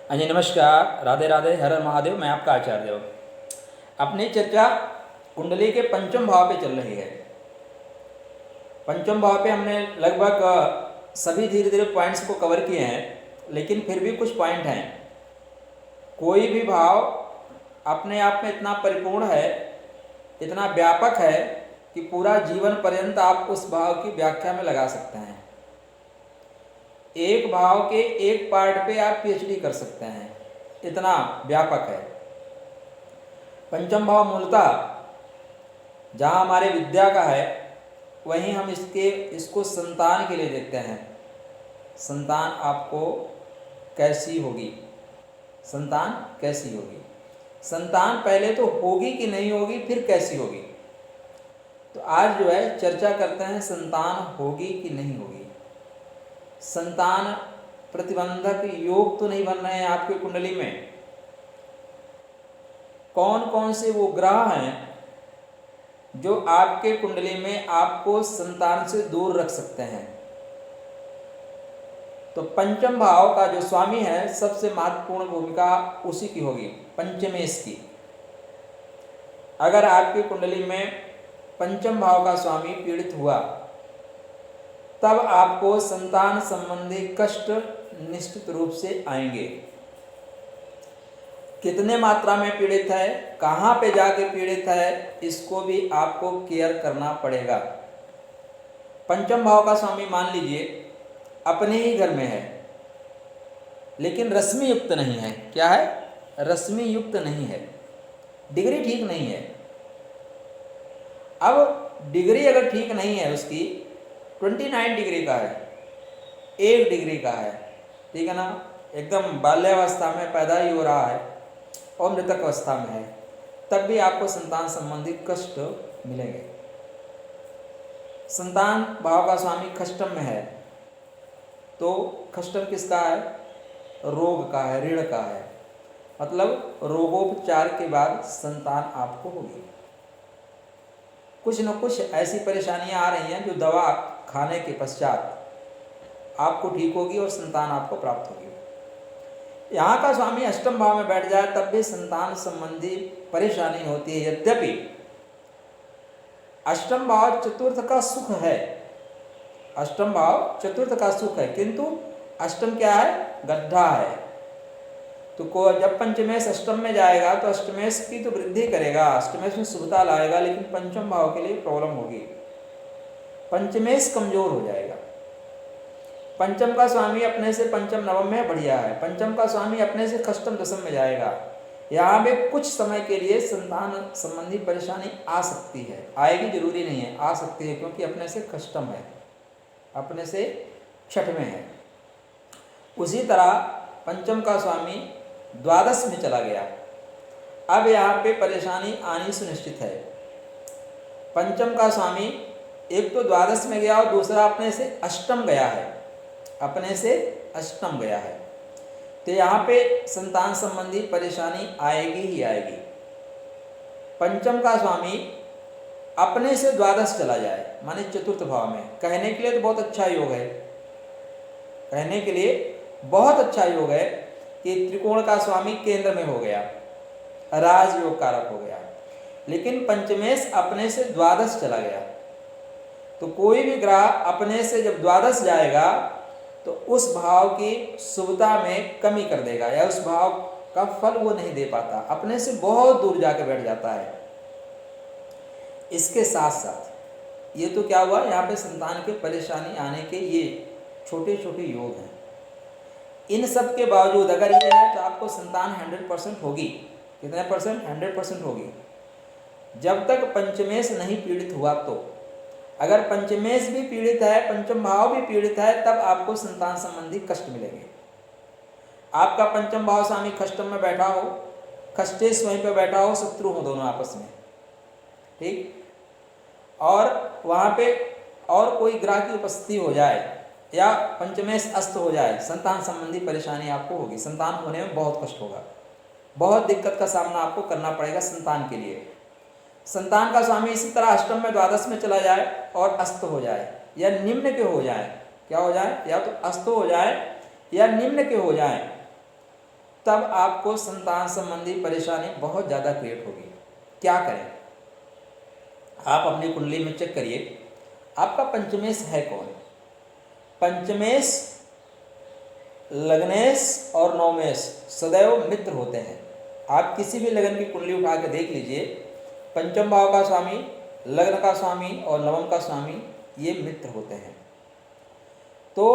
हाँ जी, नमस्कार, राधे राधे, हर हर महादेव। मैं आपका आचार्य देव। अपनी चर्चा कुंडली के पंचम भाव पे चल रही है। पंचम भाव पे हमने लगभग सभी धीरे धीरे पॉइंट्स को कवर किए हैं, लेकिन फिर भी कुछ पॉइंट हैं। कोई भी भाव अपने आप में इतना परिपूर्ण है, इतना व्यापक है कि पूरा जीवन पर्यंत आप उस भाव की व्याख्या में लगा सकते हैं। एक भाव के एक पार्ट पे आप पीएचडी कर सकते हैं, इतना व्यापक है। पंचम भाव मूलतः जहाँ हमारे विद्या का है, वहीं हम इसको संतान के लिए देखते हैं। संतान आपको कैसी होगी, संतान कैसी होगी, संतान पहले तो होगी कि नहीं होगी, फिर कैसी होगी। तो आज जो है चर्चा करते हैं संतान होगी कि नहीं होगी। संतान प्रतिबंधक योग तो नहीं बन रहे हैं आपकी कुंडली में। कौन कौन से वो ग्रह हैं जो आपके कुंडली में आपको संतान से दूर रख सकते हैं। तो पंचम भाव का जो स्वामी है, सबसे महत्वपूर्ण भूमिका उसी की होगी, पंचमेश की। अगर आपकी कुंडली में पंचम भाव का स्वामी पीड़ित हुआ, तब आपको संतान संबंधी कष्ट निश्चित रूप से आएंगे। कितने मात्रा में पीड़ित है, कहाँ पे जाके पीड़ित है, इसको भी आपको केयर करना पड़ेगा। पंचम भाव का स्वामी मान लीजिए अपने ही घर में है, लेकिन रश्मि युक्त नहीं है। क्या है? रश्मि युक्त नहीं है, डिग्री ठीक नहीं है। अब डिग्री अगर ठीक नहीं है, उसकी 29 डिग्री का है, 1 डिग्री का है, ठीक है ना, एकदम बाल्यावस्था में पैदा ही हो रहा है और मृतक अवस्था में है, तब भी आपको संतान संबंधी कष्ट मिलेंगे। संतान भाव का स्वामी खष्टम में है, तो खष्टम किसका है? रोग का है, ऋण का है। मतलब रोगोपचार के बाद संतान आपको होगी। कुछ न कुछ ऐसी परेशानियां आ रही हैं जो दवा खाने के पश्चात आपको ठीक होगी और संतान आपको प्राप्त होगी। यहाँ का स्वामी अष्टम भाव में बैठ जाए तब भी संतान संबंधी परेशानी होती है। यद्यपि अष्टम भाव चतुर्थ का सुख है, अष्टम भाव चतुर्थ का सुख है, किंतु अष्टम क्या है? गड्ढा है। तो जब पंचमेश अष्टम में जाएगा तो अष्टमेश की तो वृद्धि करेगा, अष्टमेश में शुभता लाएगा, लेकिन पंचम भाव के लिए प्रॉब्लम होगी। पंचमेश कमजोर हो जाएगा। पंचम का स्वामी अपने से पंचम नवम में बढ़िया है, पंचम का स्वामी अपने से खष्टम दशम में जाएगा। यहाँ पे कुछ समय के लिए संतान संबंधी परेशानी आ सकती है, आएगी जरूरी नहीं है, आ सकती है, क्योंकि अपने से खष्टम है, अपने से छठ में है। उसी तरह पंचम का स्वामी द्वादश में चला गया, अब यहाँ पे परेशानी आनी सुनिश्चित है। पंचम का स्वामी एक तो द्वादश में गया और दूसरा अपने से अष्टम गया है, अपने से अष्टम गया है, तो यहाँ पे संतान संबंधी परेशानी आएगी ही आएगी। पंचम का स्वामी अपने से द्वादश चला जाए, माने चतुर्थ भाव में, कहने के लिए तो बहुत अच्छा योग है, कहने के लिए बहुत अच्छा योग है कि त्रिकोण का स्वामी केंद्र में हो गया, राजयोग कारक हो गया, लेकिन पंचमेश अपने से द्वादश चला गया। तो कोई भी ग्रह अपने से जब द्वादश जाएगा तो उस भाव की शुभता में कमी कर देगा, या उस भाव का फल वो नहीं दे पाता, अपने से बहुत दूर जाकर बैठ जाता है। इसके साथ साथ ये तो क्या हुआ, यहाँ पे संतान के परेशानी आने के ये छोटे छोटे योग हैं। इन सब के बावजूद अगर ये है तो आपको संतान 100% होगी। कितने परसेंट? 100% होगी, जब तक पंचमेश नहीं पीड़ित हुआ। तो अगर पंचमेश भी पीड़ित है, पंचम भाव भी पीड़ित है, तब आपको संतान संबंधी कष्ट मिलेंगे। आपका पंचम भाव स्वामी खष्टम में बैठा हो, खष्टेश वहीं पे बैठा हो, शत्रु हो दोनों आपस में, ठीक, और वहाँ पे और कोई ग्रह की उपस्थिति हो जाए या पंचमेश अस्त हो जाए, संतान संबंधी परेशानी आपको होगी। संतान होने में बहुत कष्ट होगा, बहुत दिक्कत का सामना आपको करना पड़ेगा संतान के लिए। संतान का स्वामी इसी तरह अष्टम में द्वादश में चला जाए और अस्त हो जाए, या निम्न के हो जाए। क्या हो जाए? या तो अस्त हो जाए या निम्न के हो जाए, तब आपको संतान संबंधी परेशानी बहुत ज़्यादा क्रिएट होगी। क्या करें? आप अपनी कुंडली में चेक करिए, आपका पंचमेश है कौन? पंचमेश, लग्नेश और नवमेश सदैव मित्र होते हैं। आप किसी भी लगन की कुंडली उठा के देख लीजिए, पंचम भाव का स्वामी, लग्न का स्वामी और नवम का स्वामी ये मित्र होते हैं। तो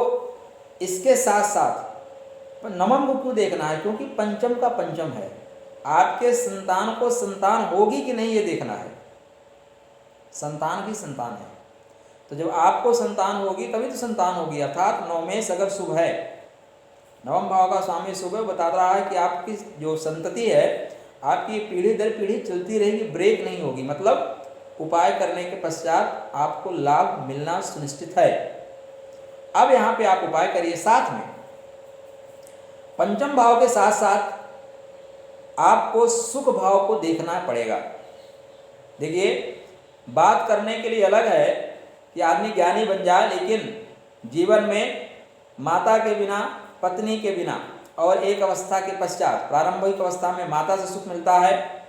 इसके साथ साथ नवम को क्यों देखना है? क्योंकि पंचम का पंचम है। आपके संतान को संतान होगी कि नहीं ये देखना है। संतान की संतान है, तो जब आपको संतान होगी तभी तो संतान होगी। अर्थात नवमेश अगर शुभ है, नवम भाव का स्वामी शुभ है, बता रहा है कि आपकी जो संतति है आपकी पीढ़ी दर पीढ़ी चलती रहेगी, ब्रेक नहीं होगी। मतलब उपाय करने के पश्चात आपको लाभ मिलना सुनिश्चित है। अब यहाँ पे आप उपाय करिए। साथ में पंचम भाव के साथ साथ आपको सुख भाव को देखना पड़ेगा। देखिए, बात करने के लिए अलग है कि आदमी ज्ञानी बन जाए, लेकिन जीवन में माता के बिना, पत्नी के बिना और एक अवस्था के पश्चात, प्रारंभिक अवस्था में माता से सुख मिलता है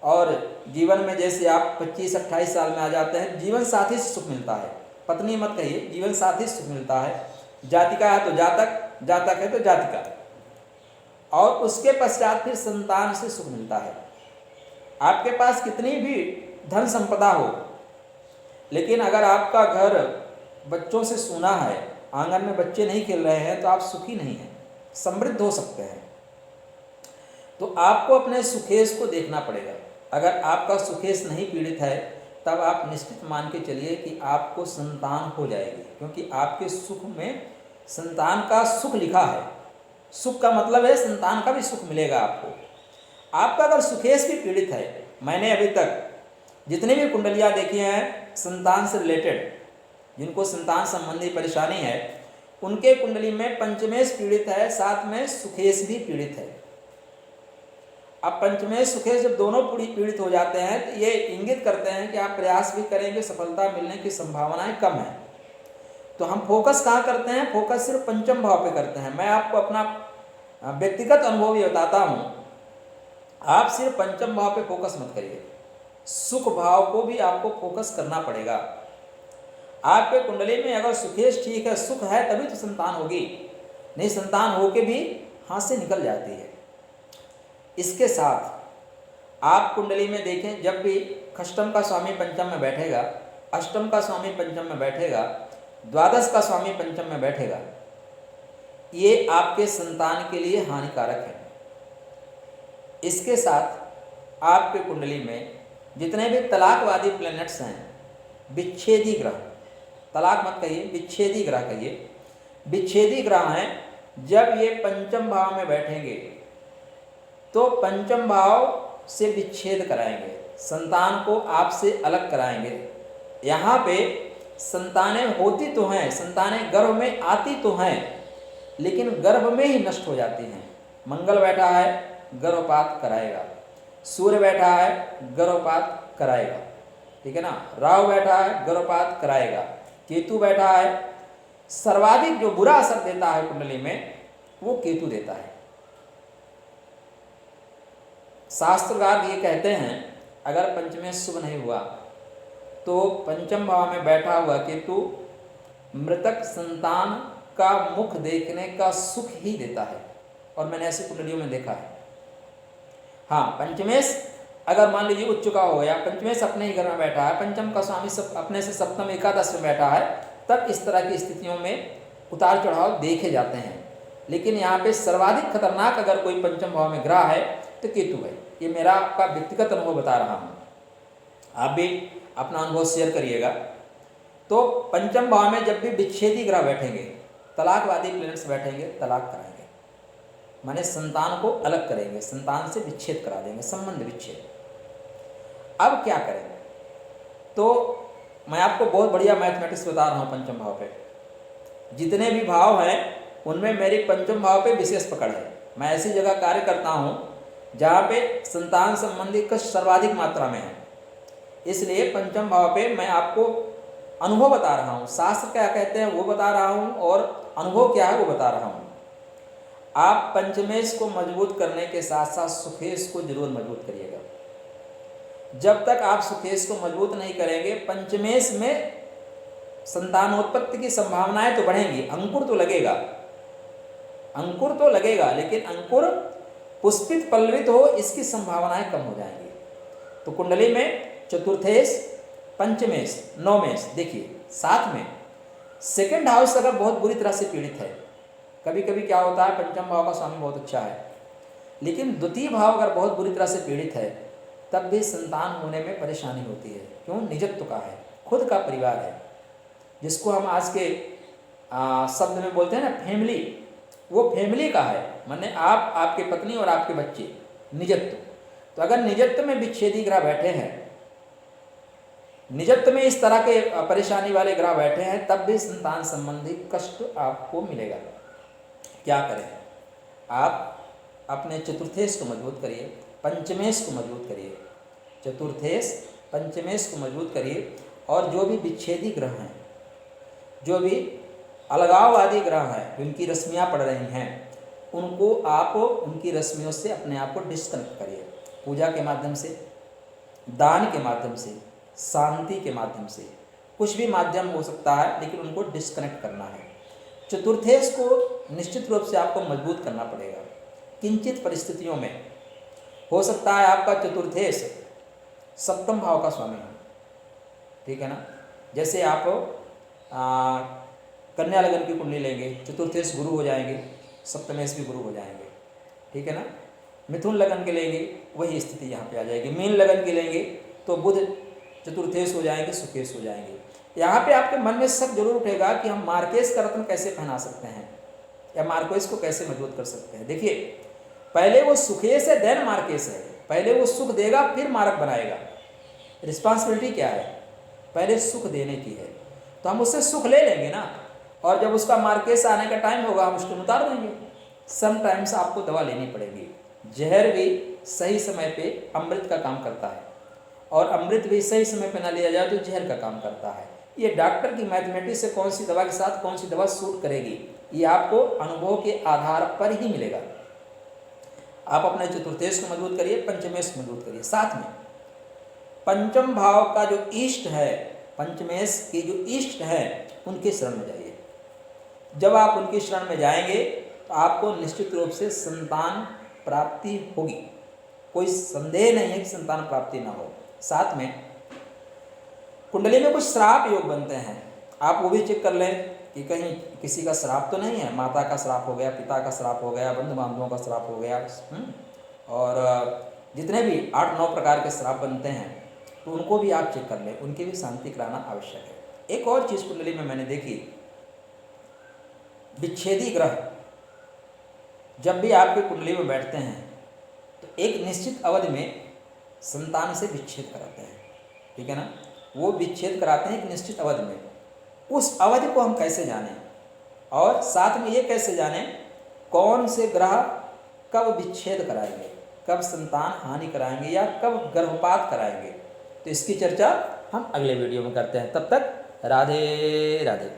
और जीवन में जैसे आप 25-28 साल में आ जाते हैं, जीवन साथी से सुख मिलता है। पत्नी मत कहिए, जीवन साथी से सुख मिलता है। जातिका है तो जातक, जातक है तो जातिका, और उसके पश्चात फिर संतान से सुख मिलता है। आपके पास कितनी भी धन संपदा हो, लेकिन अगर आपका घर बच्चों से सूना है, आंगन में बच्चे नहीं खेल रहे हैं, तो आप सुखी नहीं हैं। समृद्ध हो सकते हैं, तो आपको अपने सुखेश को देखना पड़ेगा। अगर आपका सुखेश नहीं पीड़ित है, तब आप निश्चित मान के चलिए कि आपको संतान हो जाएगी, क्योंकि आपके सुख में संतान का सुख लिखा है। सुख का मतलब है संतान का भी सुख मिलेगा आपको। आपका अगर सुखेश भी पीड़ित है, मैंने अभी तक जितनी भी कुंडलियाँ देखी हैं संतान से रिलेटेड, जिनको संतान संबंधी परेशानी है, उनके कुंडली में पंचमेश पीड़ित है, साथ में सुखेश भी पीड़ित है। अब पंचमेश सुखेश जब दोनों पीड़ित हो जाते हैं, तो ये इंगित करते हैं कि आप प्रयास भी करेंगे, सफलता मिलने की संभावनाएं कम है। तो हम फोकस कहाँ करते हैं? फोकस सिर्फ पंचम भाव पे करते हैं। मैं आपको अपना व्यक्तिगत अनुभव भी बताता हूँ, आप सिर्फ पंचम भाव पे फोकस मत करिए, सुख भाव को भी आपको फोकस करना पड़ेगा। आपके कुंडली में अगर सुखेश ठीक है, सुख है, तभी तो संतान होगी, नहीं संतान होके भी हाथ से निकल जाती है। इसके साथ आप कुंडली में देखें, जब भी खष्टम का स्वामी पंचम में बैठेगा, अष्टम का स्वामी पंचम में बैठेगा, द्वादश का स्वामी पंचम में बैठेगा, ये आपके संतान के लिए हानिकारक है। इसके साथ आपके कुंडली में जितने भी तलाकवादी प्लैनेट्स हैं, विच्छेदी ग्रह, तलाक मत कहिए, विच्छेदी ग्रह कहिए, विच्छेदी ग्रह हैं, जब ये पंचम भाव में बैठेंगे तो पंचम भाव से विच्छेद कराएंगे, संतान को आपसे अलग कराएंगे। यहाँ पे संतानें होती तो हैं, संतानें गर्भ में आती तो हैं, लेकिन गर्भ में ही नष्ट हो जाती हैं। मंगल बैठा है, गर्भपात कराएगा। सूर्य बैठा है, गर्भपात कराएगा, ठीक है ना। राहु बैठा है, गर्भपात कराएगा। केतु बैठा है, सर्वाधिक जो बुरा असर देता है कुंडली में, वो केतु देता है। शास्त्रकार ये कहते हैं, अगर पंचमेश शुभ नहीं हुआ तो पंचम भाव में बैठा हुआ केतु मृतक संतान का मुख देखने का सुख ही देता है, और मैंने ऐसी कुंडलियों में देखा है। हाँ, पंचमेश अगर मान लीजिए उच्च का हो गया, पंचमेश अपने ही घर में बैठा है, पंचम का स्वामी अपने से सप्तम एकादश में बैठा है, तब इस तरह की स्थितियों में उतार चढ़ाव देखे जाते हैं। लेकिन यहाँ पे सर्वाधिक खतरनाक अगर कोई पंचम भाव में ग्रह है तो केतु है। ये मेरा आपका व्यक्तिगत अनुभव बता रहा हूँ, आप भी अपना अनुभव शेयर करिएगा। तो पंचम भाव में जब भी विच्छेदी ग्रह बैठेंगे, तलाकवादी प्लैनेट्स बैठेंगे, तलाक कराएंगे, माने संतान को अलग करेंगे, संतान से विच्छेद करा देंगे, संबंध विच्छेद। अब क्या करें? तो मैं आपको बहुत बढ़िया मैथमेटिक्स बता रहा हूँ। पंचम भाव पे जितने भी भाव हैं उनमें मेरी पंचम भाव पे विशेष पकड़ है। मैं ऐसी जगह कार्य करता हूँ जहाँ पे संतान संबंधी कष्ट सर्वाधिक मात्रा में है, इसलिए पंचम भाव पे मैं आपको अनुभव बता रहा हूँ। शास्त्र क्या कहते हैं वो बता रहा हूँ, और अनुभव क्या है वो बता रहा हूँ। आप पंचमेश को मजबूत करने के साथ साथ सुखेश को जरूर मजबूत करिएगा। जब तक आप सुखेश को मजबूत नहीं करेंगे, पंचमेश में संतानोत्पत्ति की संभावनाएं तो बढ़ेंगी, अंकुर तो लगेगा, अंकुर तो लगेगा, लेकिन अंकुर पुष्पित पल्लवित हो इसकी संभावनाएं कम हो जाएंगी। तो कुंडली में चतुर्थेश, पंचमेश, नौमेश, देखिए साथ में सेकंड हाउस अगर बहुत बुरी तरह से पीड़ित है, कभी कभी क्या होता है पंचम भाव का स्वामी बहुत अच्छा है, लेकिन द्वितीय भाव अगर बहुत बुरी तरह से पीड़ित है तब भी संतान होने में परेशानी होती है। क्यों? निजत्व का है, खुद का परिवार है, जिसको हम आज के शब्द में बोलते हैं ना फैमिली, वो फैमिली का है, माने आप, आपके पत्नी और आपके बच्चे, निजत्व। तो अगर निजत्व में विच्छेदी ग्रह बैठे हैं, निजत्व में इस तरह के परेशानी वाले ग्रह बैठे हैं, तब भी संतान संबंधी कष्ट आपको मिलेगा। क्या करें? आप अपने चतुर्थेश को मजबूत करिए, पंचमेश को मजबूत करिए, चतुर्थेश पंचमेश को मजबूत करिए, और जो भी विच्छेदी ग्रह हैं, जो भी अलगाववादी ग्रह हैं, जिनकी रश्मियाँ पड़ रही हैं, उनको आप उनकी रश्मियों से अपने आप को डिस्कनेक्ट करिए, पूजा के माध्यम से, दान के माध्यम से, शांति के माध्यम से, कुछ भी माध्यम हो सकता है, लेकिन उनको डिस्कनेक्ट करना है। चतुर्थेश को निश्चित रूप से आपको मजबूत करना पड़ेगा। किंचित परिस्थितियों में हो सकता है आपका चतुर्थेश सप्तम भाव का स्वामी हो, ठीक है ना। जैसे आप कन्या लगन की कुंडली लेंगे, चतुर्थेश गुरु हो जाएंगे, सप्तमेश भी गुरु हो जाएंगे, ठीक है ना। मिथुन लगन के लेंगे, वही स्थिति यहाँ पे आ जाएगी। मीन लगन के लेंगे तो बुध चतुर्थेश हो जाएंगे, सुखेश हो जाएंगे। यहाँ पे आपके मन में शक जरूर उठेगा कि हम मार्केश का रत्न कैसे पहना सकते हैं, या मार्केश को कैसे मजबूत कर सकते हैं। देखिए, पहले वो सुखेश है, देन मार्केश है। पहले वो सुख देगा, फिर मार्ग बनाएगा। रिस्पॉन्सिबिलिटी क्या है? पहले सुख देने की है, तो हम उससे सुख ले लेंगे ना, और जब उसका मार्केश आने का टाइम होगा हम उसको उतार देंगे। समटाइम्स आपको दवा लेनी पड़ेगी। जहर भी सही समय पे अमृत का काम करता है, और अमृत भी सही समय पे ना लिया जाए तो जहर का काम करता है। ये डॉक्टर की मैथमेटिक्स से कौन सी दवा के साथ कौन सी दवा सूट करेगी, ये आपको अनुभव के आधार पर ही मिलेगा। आप अपने चतुर्थेश को मजबूत करिए, पंचमेश को मजबूत करिए, साथ में पंचम भाव का जो इष्ट है, पंचमेश के जो इष्ट है, उनके शरण में जाइए। जब आप उनकी शरण में जाएंगे तो आपको निश्चित रूप से संतान प्राप्ति होगी, कोई संदेह नहीं है कि संतान प्राप्ति ना हो। साथ में कुंडली में कुछ श्राप योग बनते हैं, आप वो भी चेक कर लें कि कहीं किसी का श्राप तो नहीं है। माता का श्राप हो गया, पिता का श्राप हो गया, बंधु बांधवों का श्राप हो गया, और जितने भी 8-9 प्रकार के श्राप बनते हैं, तो उनको भी आप चेक कर लें, उनकी भी शांति कराना आवश्यक है। एक और चीज़ कुंडली में मैंने देखी, विच्छेदी ग्रह जब भी आपकी कुंडली में बैठते हैं तो एक निश्चित अवधि में संतान से विच्छेद कराते हैं, ठीक है ना। वो विच्छेद कराते हैं एक निश्चित अवधि में। उस अवधि को हम कैसे जानें, और साथ में ये कैसे जानें कौन से ग्रह कब विच्छेद कराएंगे, कब संतान हानि कराएंगे, या कब गर्भपात कराएंगे, तो इसकी चर्चा हम अगले वीडियो में करते हैं। तब तक राधे राधे।